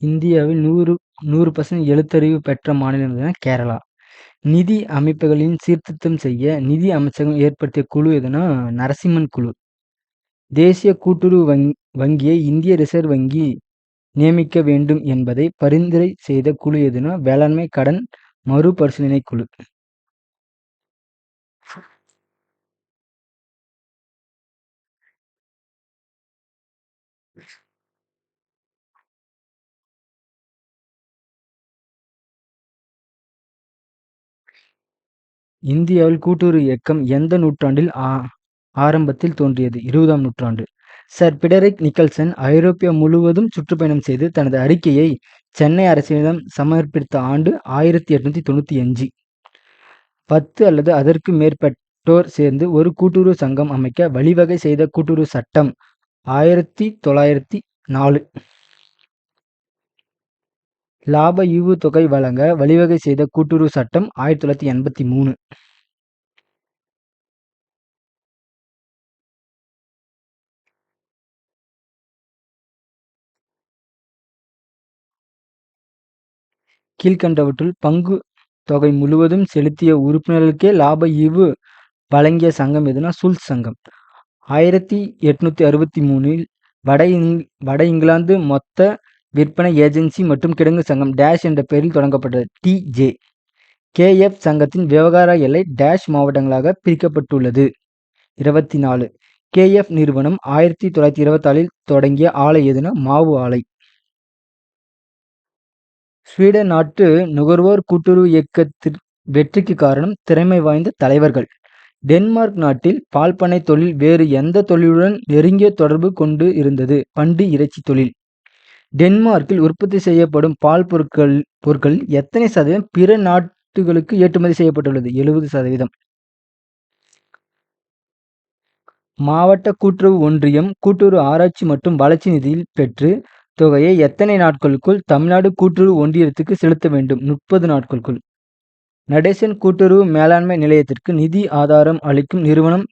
இந்தியாவில் 100% எழுத்தறிவு பெற்ற மாநிலம் எதுனா கேரளா. நிதி அமைப்புகளின் சீர்திருத்தம் செய்ய நிதி அமைச்சகம் ஏற்படுத்திய குழு எதுனா நரசிம்மன் குழு. தேசிய கூட்டுறவு வங்கியை இந்திய ரிசர்வ் வங்கி நியமிக்க வேண்டும் என்பதை பரிந்துரை செய்த குழு எதுனா வேளாண்மை கடன் மறுபரிசீலனை குழு. இந்தியாவில் கூட்டுறவு இயக்கம் எந்த நூற்றாண்டில் ஆரம்பத்தில் தோன்றியது? 20ஆம் நூற்றாண்டு. சர் பிடரிக் நிக்கல்சன் ஐரோப்பியா முழுவதும் சுற்றுப்பயணம் செய்து தனது அறிக்கையை சென்னை அரசிடம் சமர்ப்பித்த ஆண்டு 1895. 10 அல்லது அதற்கு மேற்பட்டோர் சேர்ந்து ஒரு கூட்டுறவு சங்கம் அமைக்க வழிவகை செய்த கூட்டுறவு சட்டம் 1904. லாப ஈவுத்தொகை வழங்க வழிவகை செய்த கூட்டுறவு சட்டம் 1983. கீழ்க்கண்டவற்றுள் பங்கு தொகை முழுவதும் செலுத்திய உறுப்பினர்களுக்கே லாப ஈவு வழங்கிய சங்கம் எதுனா சூல்ஸ் சங்கம். 1863 வட இங்கிலாந்து மொத்த விற்பனை ஏஜென்சி மற்றும் கிடங்கு சங்கம் டேஷ் என்ற பெயரில் தொடங்கப்பட்டது. TJ. KF சங்கத்தின் விவகார எல்லை டேஷ் மாவட்டங்களாக பிரிக்கப்பட்டுள்ளது. 24. KF நிறுவனம் 1924 தொடங்கிய ஆலை எதுனா மாவு ஆலை. ஸ்வீடன் நாட்டு நுகர்வோர் கூட்டுறவு இயக்கத்தின் வெற்றிக்கு காரணம் திறமை வாய்ந்த தலைவர்கள். டென்மார்க் நாட்டில் பால் பண்ணை தொழில் வேறு எந்த தொழிலுடன் நெருங்கிய தொடர்பு கொண்டு இருந்தது? பன்றி இறைச்சி தொழில். டென்மார்க்கில் உற்பத்தி செய்யப்படும் பால் பொருட்கள் எத்தனை சதவீதம் பிற நாட்டுகளுக்கு ஏற்றுமதி செய்யப்பட்டுள்ளது? 70%. மாவட்ட கூட்டுறவு ஒன்றியம் கூட்டுறவு ஆராய்ச்சி மற்றும் வளர்ச்சி நிதியில் பெற்று தொகையை எத்தனை நாட்களுக்குள் தமிழ்நாடு கூட்டுறவு ஒன்றியத்துக்கு செலுத்த வேண்டும்? 30 நாட்களுக்குள். நடேசன் கூட்டுறவு மேலாண்மை நிலையத்திற்கு நிதி ஆதாரம் அளிக்கும் நிறுவனம்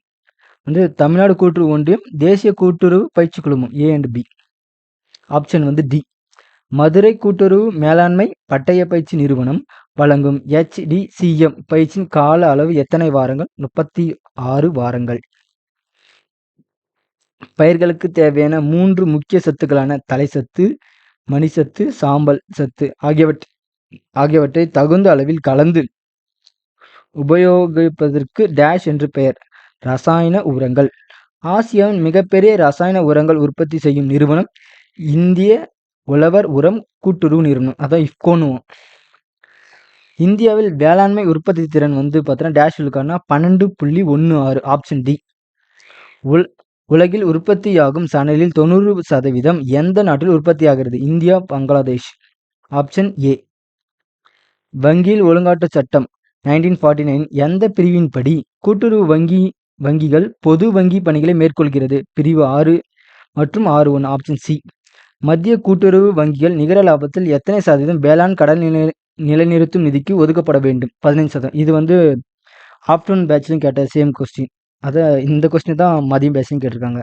தமிழ்நாடு கூட்டுறவு ஒன்றியம், தேசிய கூட்டுறவு பயிற்சி குழுமம். A and B. Option D. Madurai கூட்டுறவு மேலாண்மை பட்டய பயிற்சி நிறுவனம் வழங்கும் HDCM பயிற்சியின் கால அளவு எத்தனை வாரங்கள்? 36 வாரங்கள். பயிர்களுக்கு தேவையான 3 முக்கிய சத்துக்களான தலைச்சத்து, மணிச்சத்து, சாம்பல் சத்து ஆகியவற்றை தகுந்த அளவில் கலந்து உபயோகிப்பதற்கு டேஷ் என்று பெயர். ரசாயன உரங்கள். ஆசியாவின் மிகப்பெரிய ரசாயன உரங்கள் உற்பத்தி செய்யும் நிறுவனம் இந்திய உழவர் உரம் கூட்டுறவு நிறுவனம், அதான் இஃப்கோனுவோம். இந்தியாவில் வேளாண்மை உற்பத்தி திறன் பார்த்தீங்கன்னா டேஷ் இருக்கான்னா 12.16. Option D. உலகில் உற்பத்தியாகும் சணலில் 90% எந்த நாட்டில் உற்பத்தியாகிறது? இந்தியா, பங்களாதேஷ். Option A. வங்கியில் ஒழுங்காற்று சட்டம் 1949 எந்த பிரிவின்படி கூட்டுறவு வங்கிகள் பொது வங்கி பணிகளை மேற்கொள்கிறது? பிரிவு 6 மற்றும் 6.1. Option C. மத்திய கூட்டுறவு வங்கிகள் நிகர லாபத்தில் எத்தனை சதவீதம் வேளாண் கடன் நிலைநிறுத்தும் நிதிக்கு ஒதுக்கப்பட வேண்டும்? 15%. இது ஆஃப்டர்நூன் பேட்ச்லையும் கேட்ட சேம் கொஸ்டின். இந்த கொஸ்டின் தான் மதியம் பேட்ச்லையும் கேட்டிருக்காங்க.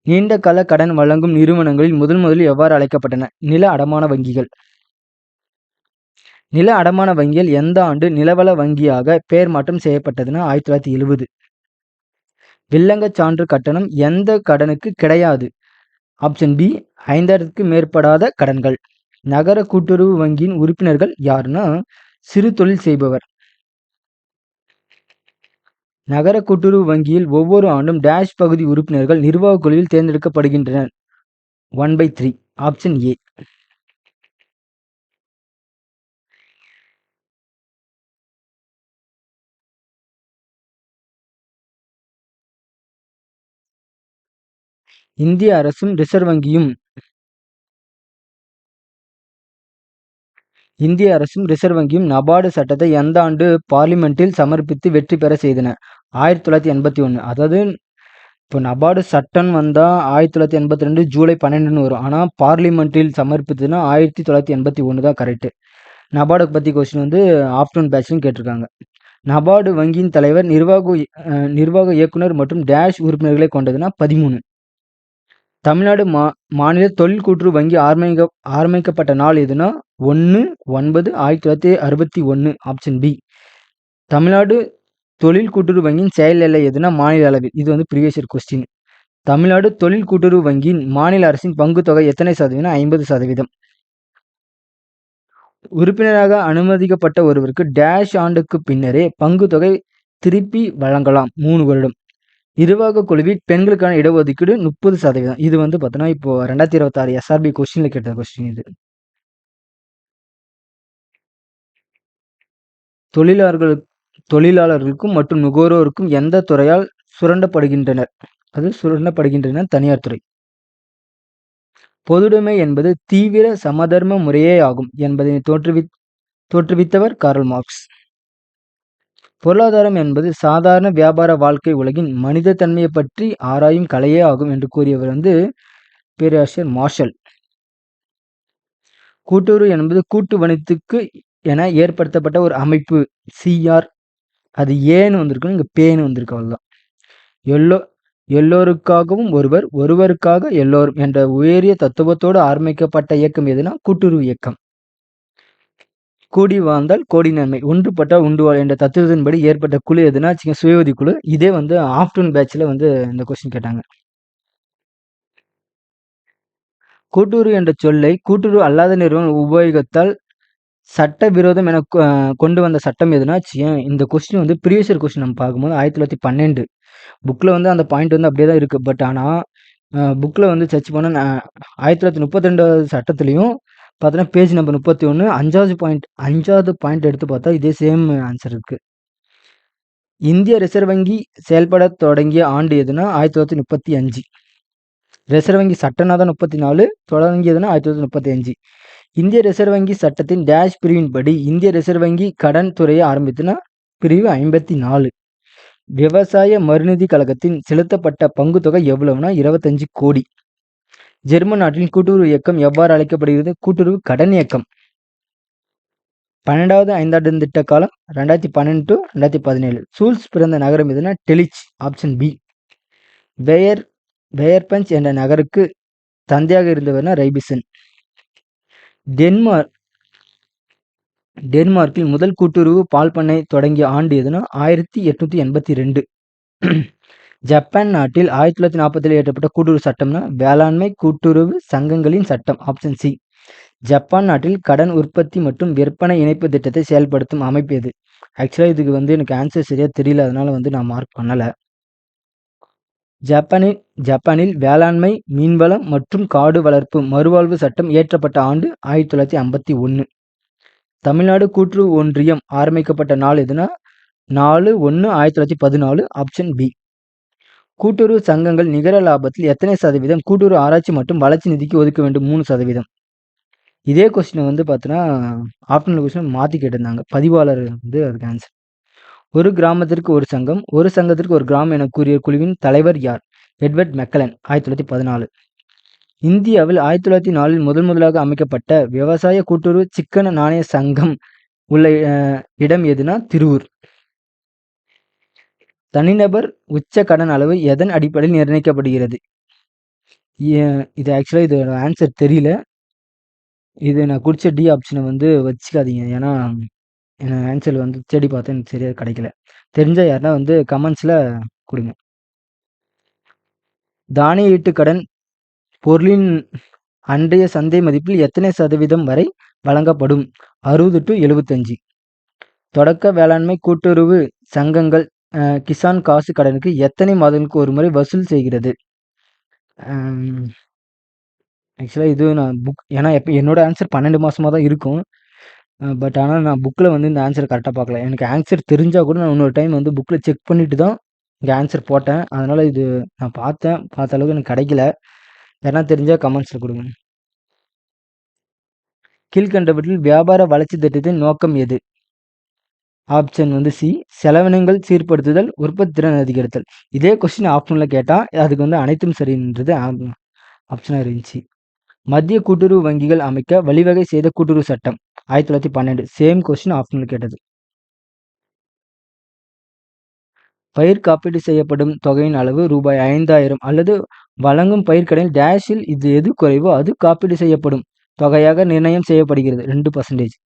நீண்ட கால கடன் வழங்கும் நிறுவனங்களில் முதலில் எவ்வாறு அழைக்கப்பட்டன? நில அடமான வங்கிகள். நில அடமான வங்கிகள் எந்த ஆண்டு நிலவள வங்கியாக பெயர் மாற்றம் செய்யப்பட்டதுன்னா 1970. வில்லங்க சான்று கட்டணம் எந்த கடனுக்கு கிடையாது? Option B. 5000க்கு மேற்படாத கடன்கள். நகர கூட்டுறவு வங்கியின் உறுப்பினர்கள் யாருன்னா சிறு தொழில் செய்பவர். நகர கூட்டுறவு வங்கியில் ஒவ்வொரு ஆண்டும் டேஷ் பகுதி உறுப்பினர்கள் நிர்வாக குழுவில் தேர்ந்தெடுக்கப்படுகின்றனர்? 1/3. Option A. இந்திய அரசும் ரிசர்வ் வங்கியும் நபார்டு சட்டத்தை எந்த ஆண்டு பார்லிமெண்டில் சமர்ப்பித்து வெற்றி பெற செய்தன? 1981. அதாவது இப்போ நபார்டு சட்டம் வந்தா 1982 ஜூலை 12 வரும். ஆனால் பார்லிமெண்டில் சமர்ப்பித்ததுன்னா 1981 தான் கரெக்டு. நபார்டு பற்றி கொஸ்டின் ஆஃப்டர்நூன் பேட்ச்லையும் கேட்டிருக்காங்க. நபார்டு வங்கியின் தலைவர் நிர்வாக இயக்குனர் மற்றும் டேஷ் உறுப்பினர்களை கொண்டதுன்னா 13. தமிழ்நாடு மாநில தொழில் கூட்டுறவு வங்கி ஆரம்பிக்கப்பட்ட நாள் எதுனா 1/9/1961 ஆப்ஷன் பி. தமிழ்நாடு தொழில் கூட்டுறவு வங்கியின் செயல் எல்லை எதுனா மாநில அளவில். இது வந்து ப்ரீவியஸ் இயர் கொஸ்டின். தமிழ்நாடு தொழில் கூட்டுறவு வங்கியின் மாநில அரசின் பங்கு தொகை எத்தனை சதவீதம்? 50%. உறுப்பினராக அனுமதிக்கப்பட்ட ஒருவருக்கு டேஷ் ஆண்டுக்கு பின்னரே பங்கு தொகை திருப்பி வழங்கலாம். 3 வருடம். நிர்வாக குழுவில் பெண்களுக்கான இடஒதுக்கீடு 30%. இது வந்து பார்த்தோன்னா இப்போ 2026 SRB கொஸ்டின்ல கேட்ட கொஸ்டின் இது. தொழிலாளர்களுக்கும் மற்றும் நுகர்வோருக்கும் எந்த துறையால் சுரண்டப்படுகின்றனர்? தனியார் துறை. பொதுவுடைமை என்பது தீவிர சமதர்ம முறையே ஆகும் என்பதை தோற்றுவித்தவர் கார்ல் மார்க்ஸ். பொருளாதாரம் என்பது சாதாரண வியாபார வாழ்க்கை உலகின் மனித தன்மையை பற்றி ஆராயும் கலையே ஆகும் என்று கூறியவர் வந்து பேராசிரியர் மார்ஷல். கூட்டுறவு என்பது கூட்டு வணிகத்துக்கு என ஏற்படுத்தப்பட்ட ஒரு அமைப்பு. சிஆர் அது ஏன்னு வந்திருக்கு, இங்க பேன்னு வந்திருக்கு. அவ்வளவுதான். எல்லோருக்காகவும் ஒருவர், ஒருவருக்காக எல்லோரும் என்ற உயரிய தத்துவத்தோடு ஆரம்பிக்கப்பட்ட இயக்கம் எதுனா கூட்டுறவு இயக்கம். கூடி வாழ்ந்தால் கோடி நன்மை, ஒன்றுபட்டால் உண்டுவாள் என்ற தத்துவத்தின்படி ஏற்பட்ட குழு எதுனா சுயஉதவி குழு. இதே வந்து ஆஃப்டர்நூன் பேட்ச்ல வந்து இந்த கொஸ்டின் கேட்டாங்க. கூட்டுறவு என்ற சொல்லை கூட்டுறவு அல்லாத நிறுவனம் உபயோகித்தால் சட்டவிரோதம் என கொண்டு வந்த சட்டம் எதுனா இந்த கொஸ்டின் வந்து ப்ரீவியஸ் இயர் கொஸ்டின் நம்ம பார்க்கும்போது 1912 புக்கில் வந்து அந்த பாயிண்ட் வந்து அப்படியே தான் இருக்குது. பட் ஆனால் புக்கில் வந்து சர்ச் பண்ண 1932 சட்டத்துலேயும் பார்த்தோன்னா பேஜ் நம்பர் 31 அஞ்சாவது பாயிண்ட் எடுத்து பார்த்தா இதே சேம் ஆன்சர் இருக்குது. இந்திய ரிசர்வ் வங்கி செயல்பட தொடங்கிய ஆண்டு எதுனா 1935. ரிசர்வ் வங்கி சட்டம்னா தான் 34, தொடங்கியதுன்னா 1935. இந்திய ரிசர்வ் வங்கி சட்டத்தின் டேஷ் பிரிவின் படி இந்திய ரிசர்வ் வங்கி கடன் துறையை ஆரம்பித்துனா பிரிவு 54. விவசாய மறுநிதி கழகத்தின் செலுத்தப்பட்ட பங்கு தொகை எவ்வளவுனா 25 கோடி. ஜெர்மன் நாட்டின் கூட்டுறவு இயக்கம் எவ்வாறு அழைக்கப்படுகிறது? கூட்டுறவு கடன் இயக்கம். 12வது ஐந்தாண்டு திட்ட காலம் 2012 to 2017. சூல்ஸ் பிறந்த நகரம் எதுனா டெலிச் ஆப்ஷன் பி. வேயர்பஞ்ச் என்ற நகருக்கு தந்தையாக இருந்தவர்னா ரைபிசன். டென்மார்க்கில் முதல் கூட்டுறவு பால் பண்ணை தொடங்கிய ஆண்டு எதுனா 1882. ஜப்பான் நாட்டில் 1947 இயற்றப்பட்ட கூட்டுறவு சட்டம்னா வேளாண்மை கூட்டுறவு சங்கங்களின் சட்டம் ஆப்ஷன் சி. ஜப்பான் நாட்டில் கடன் உற்பத்தி மற்றும் விற்பனை இணைப்பு திட்டத்தை செயல்படுத்தும் அமைப்பு எது? ஆக்சுவலாக இதுக்கு வந்து எனக்கு ஆன்சர் சரியா தெரியல, அதனால வந்து நான் மார்க் பண்ணலை. ஜப்பானில் வேளாண்மை, மீன்வளம் மற்றும் காடு வளர்ப்பு மறுவாழ்வு சட்டம் இயற்றப்பட்ட ஆண்டு 1951. தமிழ்நாடு கூட்டுறவு ஒன்றியம் ஆரம்பிக்கப்பட்ட நாள் எதுனா 4/1/1914 ஆப்ஷன் பி. கூட்டுறவு சங்கங்கள் நிகர லாபத்தில் எத்தனை சதவீதம் கூட்டுறவு ஆராய்ச்சி மற்றும் வளர்ச்சி நிதிக்கு ஒதுக்க வேண்டும்? 3%. இதே கொஸ்டின் வந்து பார்த்தீங்கன்னா ஆப்ஷனல் கொஸ்டின் மாற்றி கேட்டிருந்தாங்க. பதிவாளர் வந்து அதுக்கு ஆன்சர். ஒரு கிராமத்திற்கு ஒரு சங்கம், ஒரு சங்கத்திற்கு ஒரு கிராமம் என கூறிய குழுவின் தலைவர் யார்? Edward Magellan 1914. இந்தியாவில் 1904 முதலாக அமைக்கப்பட்ட விவசாய கூட்டுறவு சிக்கன நாணய சங்கம் உள்ள இடம் எதுனா திருவூர். தனிநபர் உச்ச கடன் அளவு எதன் அடிப்படையில் நிர்ணயிக்கப்படுகிறது? இது ஆக்சுவலாக இதோட ஆன்சர் தெரியல. இது நான் குடிச்ச டி ஆப்ஷனை வந்து வச்சுக்காதீங்க. ஏன்னா ஆன்சர் வந்து தேடி பார்த்தேன், எனக்கு சரியாக கிடைக்கல. தெரிஞ்சால் யாருன்னா வந்து கமெண்ட்ஸில் கொடுங்க. தானிய ஈட்டு கடன் பொருளின் அன்றைய சந்தை மதிப்பில் எத்தனை சதவீதம் வரை வழங்கப்படும்? 60 to 75. தொடக்க வேளாண்மை கூட்டுறவு சங்கங்கள் கிசான் காசு கடனுக்கு எத்தனை மாதங்களுக்கு ஒரு முறை வசூல் செய்கிறது? ஆக்சுவலாக இது நான் ஏன்னா என்னோட ஆன்சர் 12 மாதமாக தான் இருக்கும். பட் ஆனால் நான் புக்கில் வந்து இந்த ஆன்சர் கரெக்டாக பார்க்கல. எனக்கு ஆன்சர் தெரிஞ்சால் கூட நான் இன்னொரு டைம் வந்து புக்கில் செக் பண்ணிட்டு தான் இங்கே ஆன்சர் போட்டேன். அதனால் இது நான் பார்த்த அளவுக்கு எனக்கு கிடைக்கல. யாரா தெரிஞ்சால் கமெண்ட்ஸில் கொடுங்க. கீழ்கண்டவற்றில் வியாபார வளர்ச்சி திட்டத்தின் நோக்கம் எது? ஆப்ஷன் வந்து சி. செலவினங்கள் சீர்படுத்துதல், உற்பத்தி திறன் அதிகரித்தல். இதே கொஸ்டின் ஆப்ஷனில் கேட்டால் அதுக்கு வந்து அனைத்தும் சரின்றது ஆப்ஷனாக இருந்துச்சு. மத்திய கூட்டுறவு வங்கிகள் அமைக்க வழிவகை செய்த கூட்டுறவு சட்டம் 1912. சேம் கொஸ்டின் ஆப்ஷனில் கேட்டது. பயிர் காப்பீடு செய்யப்படும் தொகையின் அளவு ரூபாய் 5,000 அல்லது வழங்கும் பயிர்க்கடன் டேஷில் இது எது குறைவோ அது காப்பீடு செய்யப்படும் தொகையாக நிர்ணயம் செய்யப்படுகிறது 2%.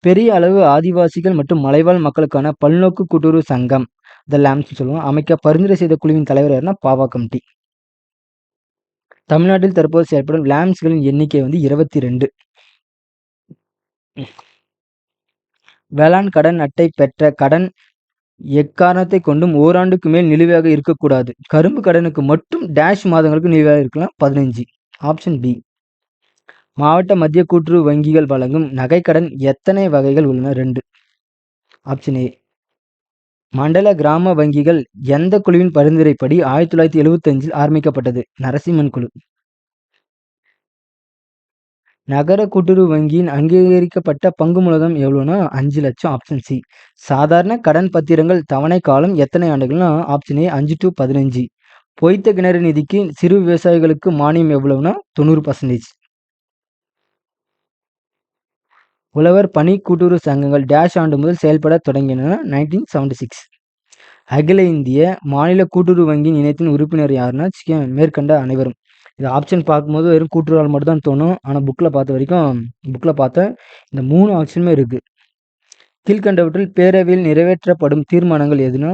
பெரிய அளவு ஆதிவாசிகள் மற்றும் மலைவாழ் மக்களுக்கான பல்நோக்கு கூட்டுறவு சங்கம் த லேம்ஸ் சொல்லுவோம் அமைக்க பரிந்துரை செய்த குழுவின் தலைவர் யாருன்னா பாவா கமிட்டி. தமிழ்நாட்டில் தற்போது செயல்படும் லேம்ஸ்களின் எண்ணிக்கை வந்து 22. வேளாண் கடன் அட்டை பெற்ற கடன் எக்காரணத்தை கொண்டும் ஓராண்டுக்கு மேல் நிலுவையாக இருக்கக்கூடாது. கரும்பு கடனுக்கு மட்டும் டேஷ் மாதங்களுக்கு நிலுவையாக இருக்கலாம் 15. Option B. மாவட்ட மத்திய கூட்டுறவு வங்கிகள் வழங்கும் நகைக்கடன் எத்தனை வகைகள் உள்ளன? 2. Option A. மண்டல கிராம வங்கிகள் எந்த குழுவின் பரிந்துரைப்படி 1975 ஆரம்பிக்கப்பட்டது? நரசிம்மன் குழு. நகர கூட்டுறவு வங்கியின் அங்கீகரிக்கப்பட்ட பங்கு மூலதனம் எவ்வளோனா 5 லட்சம். Option C. சாதாரண கடன் பத்திரங்கள் தவணை காலம் எத்தனை ஆண்டுகள்னா ஆப்ஷன் ஏ 5 to 15. பொய்த்த கிணறு நிதிக்கு சிறு விவசாயிகளுக்கு மானியம் எவ்வளவுனா 90%. உழவர் பணி கூட்டுறவு சங்கங்கள் டேஷ் ஆண்டு முதல் செயல்பட தொடங்கின? 1976. அகில இந்திய மாநில கூட்டுறவு வங்கியின் இணையத்தின் உறுப்பினர் யாருன்னா மேற்கண்ட அனைவரும். இது ஆப்ஷன் பார்க்கும்போது வெறும் கூட்டுறவால் மட்டும் தான் தோணும். ஆனால் புக்கில் பார்த்த இந்த 3 ஆப்ஷனுமே இருக்குது. கீழ்கண்டவற்றில் பேரவையில் நிறைவேற்றப்படும் தீர்மானங்கள் எதுனா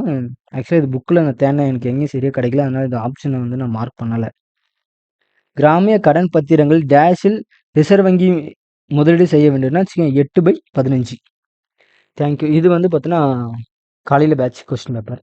ஆக்சுவலாக இது புக்கில் நான் தேடினேன், எனக்கு எங்கேயும் சரியாக கிடைக்கல. அதனால் இந்த ஆப்ஷனை வந்து நான் மார்க் பண்ணலை. கிராமிய கடன் பத்திரங்கள் டேஷில் ரிசர்வ் வங்கி முதலீடு செய்ய வேண்டும்னா 8/15. தேங்க்யூ. இது வந்து பார்த்தீங்கன்னா காலையில் பேட்ச் கொஸ்டின் பேப்பர்.